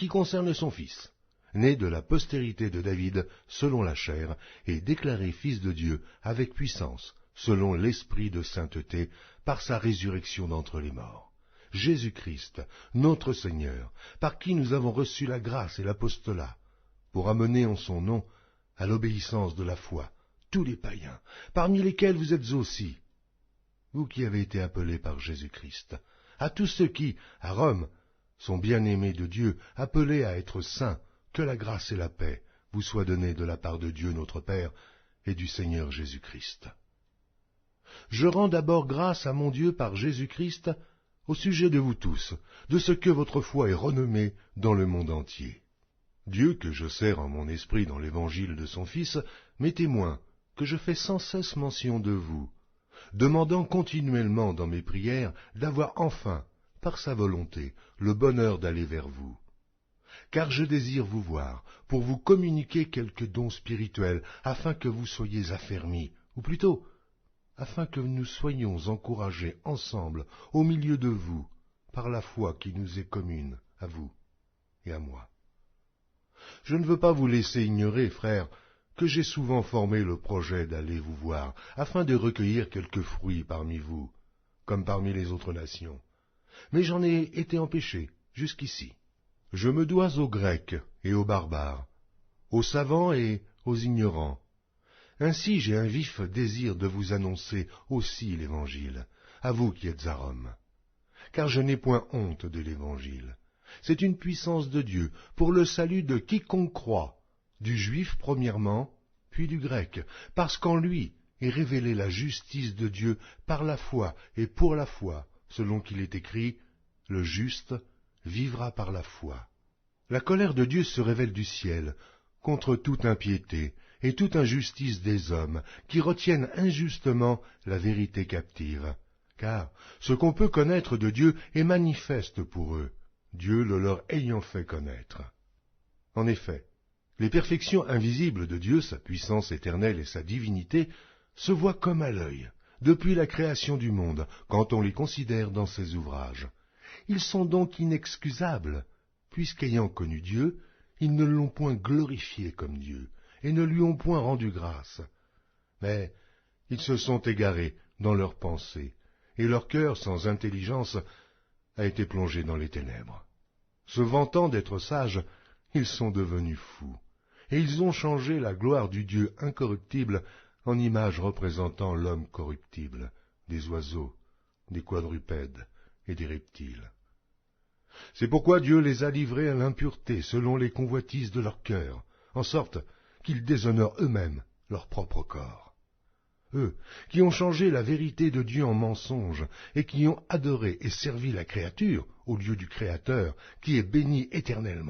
qui concerne son Fils, né de la postérité de David selon la chair, et déclaré Fils de Dieu avec puissance, selon l'Esprit de sainteté, par sa résurrection d'entre les morts. Jésus-Christ, notre Seigneur, par qui nous avons reçu la grâce et l'apostolat, pour amener en son nom à l'obéissance de la foi tous les païens, parmi lesquels vous êtes aussi, vous qui avez été appelés par Jésus-Christ, à tous ceux qui, à Rome, sont bien-aimés de Dieu, appelés à être saints, que la grâce et la paix vous soient données de la part de Dieu notre Père et du Seigneur Jésus-Christ. Je rends d'abord grâce à mon Dieu par Jésus-Christ au sujet de vous tous, de ce que votre foi est renommée dans le monde entier. Dieu, que je sers en mon esprit dans l'évangile de son Fils, m'est témoin que je fais sans cesse mention de vous, demandant continuellement dans mes prières d'avoir enfin, par sa volonté, le bonheur d'aller vers vous. Car je désire vous voir, pour vous communiquer quelques dons spirituels, afin que vous soyez affermis, ou plutôt, afin que nous soyons encouragés ensemble au milieu de vous, par la foi qui nous est commune, à vous et à moi. Je ne veux pas vous laisser ignorer, frères, que j'ai souvent formé le projet d'aller vous voir, afin de recueillir quelques fruits parmi vous, comme parmi les autres nations. Mais j'en ai été empêché jusqu'ici. Je me dois aux Grecs et aux barbares, aux savants et aux ignorants. Ainsi j'ai un vif désir de vous annoncer aussi l'Évangile, à vous qui êtes à Rome. Car je n'ai point honte de l'Évangile. C'est une puissance de Dieu pour le salut de quiconque croit, du juif premièrement, puis du grec, parce qu'en lui est révélée la justice de Dieu par la foi et pour la foi, selon qu'il est écrit, « Le juste vivra par la foi ». La colère de Dieu se révèle du ciel contre toute impiété et toute injustice des hommes qui retiennent injustement la vérité captive. Car ce qu'on peut connaître de Dieu est manifeste pour eux, Dieu le leur ayant fait connaître. En effet, les perfections invisibles de Dieu, sa puissance éternelle et sa divinité, se voient comme à l'œil, depuis la création du monde, quand on les considère dans ses ouvrages. Ils sont donc inexcusables, puisqu'ayant connu Dieu, ils ne l'ont point glorifié comme Dieu, et ne lui ont point rendu grâce. Mais ils se sont égarés dans leurs pensées, et leur cœur sans intelligence a été plongé dans les ténèbres. Se vantant d'être sages, ils sont devenus fous, et ils ont changé la gloire du Dieu incorruptible en image représentant l'homme corruptible, des oiseaux, des quadrupèdes et des reptiles. C'est pourquoi Dieu les a livrés à l'impureté selon les convoitises de leur cœur, en sorte qu'ils déshonorent eux-mêmes leur propre corps. Eux, qui ont changé la vérité de Dieu en mensonge, et qui ont adoré et servi la créature au lieu du Créateur, qui est béni éternellement.